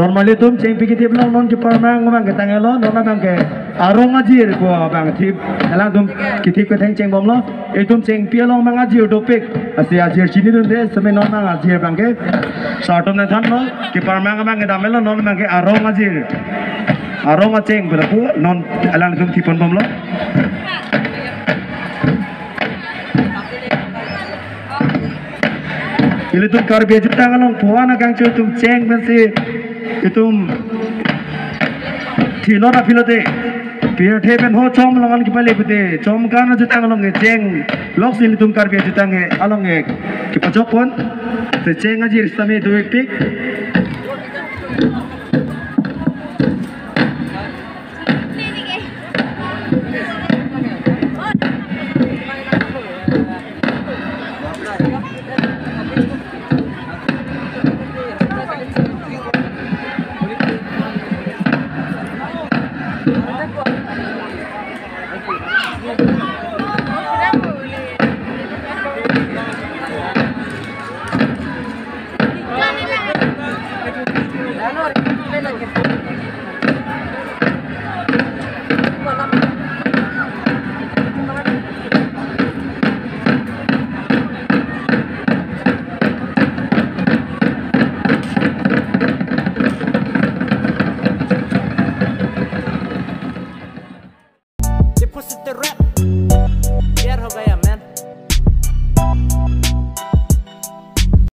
normally tum ceng pikir belum non ki parmang bang ke tangan lo non bang ke arong ajir ko bang tip elang tum kitip ke teng ceng bom lo tum ceng pia long bang ajir topik asi ajir sini tu deh sampai non bang ajir bang ke sartom na than lo ki parmang bang ke damel lo non bang ke arong ajir arong aceng berapa non elang tum tipon bom lo Ili tum karbi juta kalong puana kang cu tum ceng bensi itum thilo na philote pier theben ho chom longan ki pale bute chom kana juta kalong nge ceng lok sili tum karbi juta nge along nge ki pajok pon te ceng ajir same duit pik Deposit the rap, biar